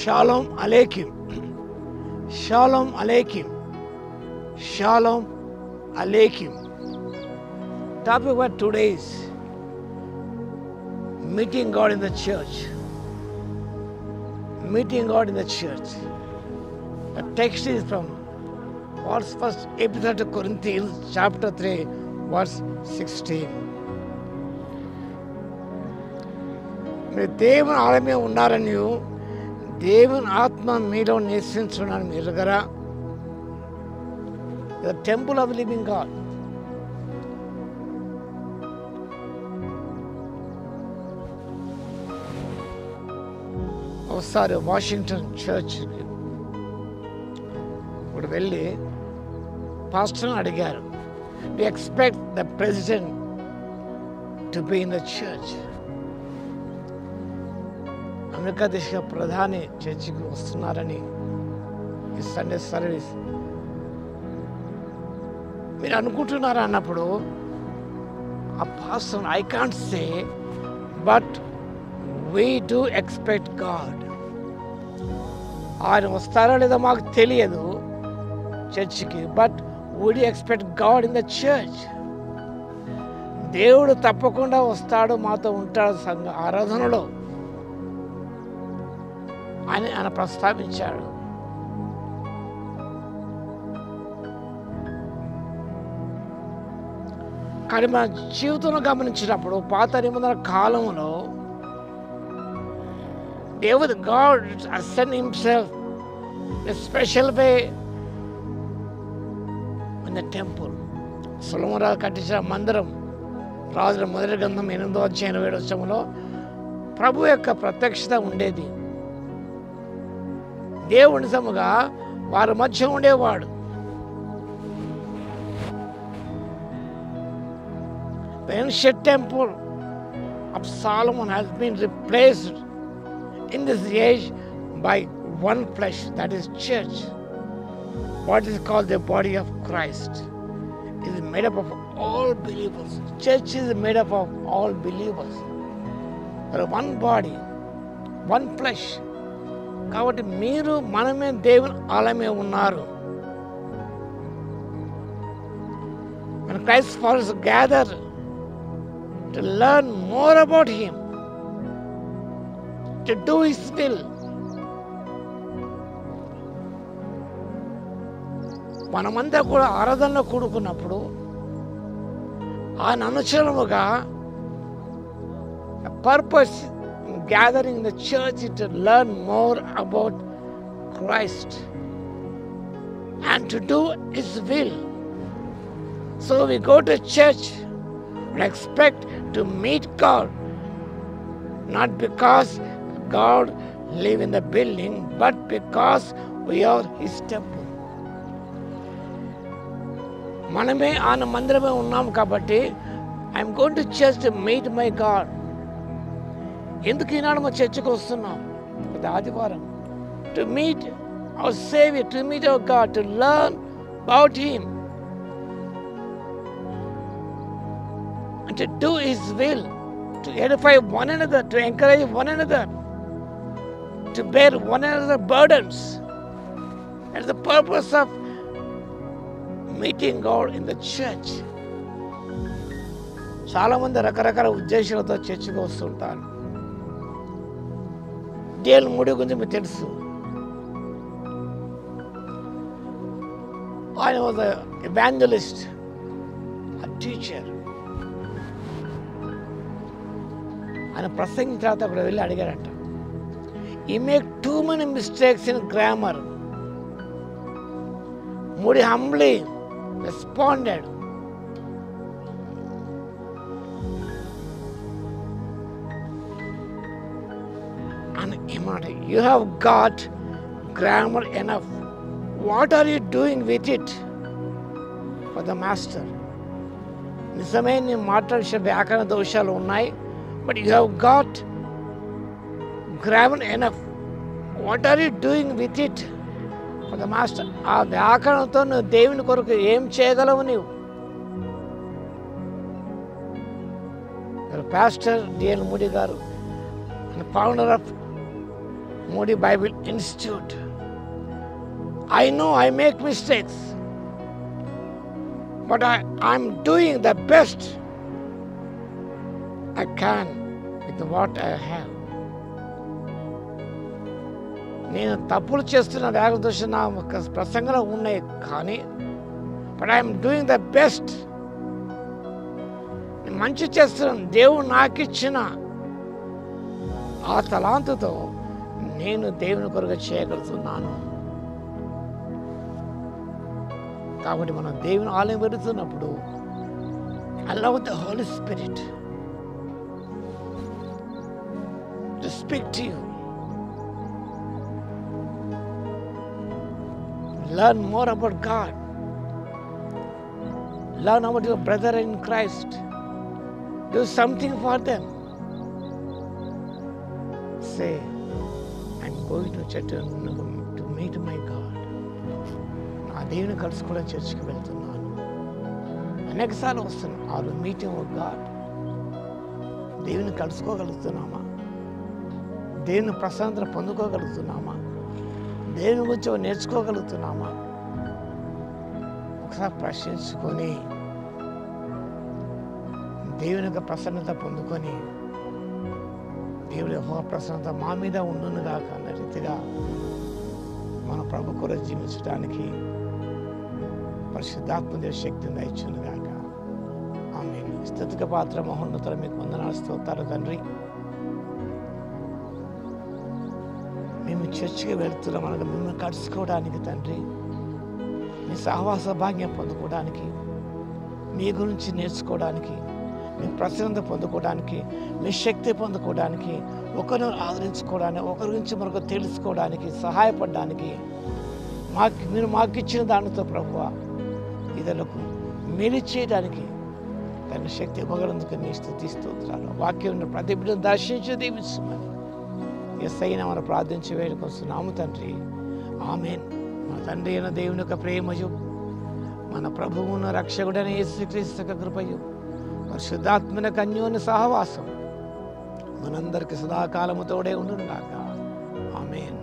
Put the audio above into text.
Shalom Aleichem. Shalom Aleichem. Shalom Aleichem. Topic for today is meeting God in the church. Meeting God in the church. The text is from first epistle to Corinthians, chapter 3, verse 16. మీరు దేవుని ఆలయమే ఉన్నారని దేవుని ఆత్మ మీలో నివసించున్నాను మీరు ఎరుగరా? The temple of living God. ఒకసారి వాషింగ్టన్ చర్చ్కి ఇప్పుడు వెళ్ళి పాస్టర్ని అడిగారు, we expect the president to be in the church. America దేశ ప్రధాని చర్చికి వస్తున్నారని ఈ సండే సర్వీస్ మీరు అనుకుంటున్నారా అన్నప్పుడు ఆ pastor, I can't say but we do expect God. ఆయన వస్తారో లేదో మాకు తెలియదు చర్చికి, but would you expect God in the church? దేవుడు తప్పకుండా వస్తాడు, మాతో ఉంటాడు సంఘ ఆరాధనలో అని ఆయన ప్రస్తావించాడు. కానీ మన జీవితంలో గమనించినప్పుడు పాత నిబంధన కాలంలో దేవుడు God ascend himself in special way in the temple. Solomon రాజు కట్టించిన మందిరం, రాజుల మొదటి గ్రంథం 8:27 ప్రభు యొక్క ప్రత్యక్షత ఉండేది. దేవుడు నిజముగా వారి మధ్య ఉండేవాడు. The ancient temple of Solomon has been replaced in this age by one flesh, that is church. What is called the body of Christ. It is made up of all believers. Church is made up of all believers. There are one body, one flesh. కాబట్టి మీరు మనమే దేవుని ఆలయమే ఉన్నారు. When Christ's followers gather to learn more about Him, to do His will, మనమంతా కూడా ఆరాధనలో కూడుకున్నప్పుడు ఆయన అనుచరులుగా purpose gathering in the church to learn more about Christ and to do His will. So we go to church and expect to meet God, not because God live in the building, but because we are His temple. మనమే ఆయన మందిరమే ఉన్నాం కాబట్టి I'm going to church to meet my God. ఎందుకు ఈనాడు మా చర్చకు వస్తున్నాం? ప్రతి ఆదివారం to meet our saviour, to meet our God, to learn about him and to do his will, to edify one another, to encourage one another, to bear one another burdens. That's the purpose of meeting God in the church. చాలామంది రకరకాల ఉద్దేశాలతో చర్చకు వస్తుంటారు. Dale moody గురించి మీకు తెలుసు. ఆయన was evangelist, teacher. ఆయన ప్రసంగిన తర్వాత అక్కడ వెళ్ళి అడిగాడట, ఈ make too many mistakes in grammar. Moody humbly responded, you have got grammar enough. What are you doing with it for the master? నిజమే నీ మాట్లాడే వ్యాకరణ దోషాలు ఉన్నాయి, but you have got grammar enough. What are you doing with it for the master? ఆ వ్యాకరణంతో నువ్వు దేవుని కొరకు ఏం చేయగలవు? నీవు పాస్టర్ డిఎల్ మూడీ గారు, founder of Moody Bible Institute. I know I make mistakes, but I'm doing the best I can with what I have. నేను తప్పులు చేస్తున్న వేగదోష నా ప్రసంగంలో ఉన్నాయి, కానీ but I'm doing the best. నేను మంచి చేస్తున్నాను. దేవుడు నాకు ఇచ్చిన ఆ తలాంతుతో నేను దేవుని కొరకు చేయగలుగుతున్నాను. కాబట్టి మనం దేవుని ఆలయం పెడుతున్నప్పుడు allow the Holy Spirit to speak to you. Learn more about God. Learn about your brother in Christ. Do something for them. Say, I'm going to church to meet my God. నా దేవుని కలుసుకోవడం చర్చికి వెళ్తున్నాను. అనేకసార్లు వస్తున్నాను. Are meeting with God. దేవుని కలుసుకోగలుగుతున్నామా? దేవుని ప్రశాంతత పొందుకోగలుగుతున్నామా? దేవుని గురించి నేర్చుకోగలుగుతున్నామా? ఒకసారి ప్రశ్నించుకొని దేవుని యొక్క ప్రసన్నత పొందుకొని దేవుని యొక్క ప్రసన్నత మా మీద ఉండునుగాక అన్న రీతిగా మన ప్రభు కొరకు జీవించడానికి పరిశుద్ధాత్మ దేవ శక్తిని దయచునుగాక. ఆమేన్. స్తుతికి పాత్ర మహోన్నతుల మీకు వందనాలు స్తోత్రాలు తండ్రి. మేము చర్చికి వెళ్తున్నాం అనగా మిమ్మల్ని కలుసుకోవడానికి తండ్రి, మీ సహవాస భాగ్యం పొందుకోవడానికి, మీ గురించి నేర్చుకోవడానికి, మీ ప్రసన్నత పొందుకోవడానికి, మీ శక్తి పొందుకోవడానికి, ఒకరిని ఆదరించుకోవడానికి, ఒకరి గురించి మరొక తెలుసుకోవడానికి, సహాయపడడానికి మీరు మాకు ఇచ్చిన దానితో ప్రభువా ఇతరులకు మేలు చేయడానికి తన శక్తి ఇవ్వగలందుకు నీ స్తుతి స్తోత్రాలు. వాక్యం ప్రతి బిడ్డను దర్శించి దీవించమని యేసయ్య నామమున ప్రార్థించి వేడుకొస్తున్నాము తండ్రి. ఆమేన్. మన తండ్రి అయిన దేవుని యొక్క ప్రేమయు, మన ప్రభువును రక్షకుడైన యేసుక్రీస్తు యొక్క కృపయు, పరిశుద్ధాత్మన అన్యోన్య సహవాసం మనందరికి సదాకాలము తోడే ఉండును గాక. ఆమేన్.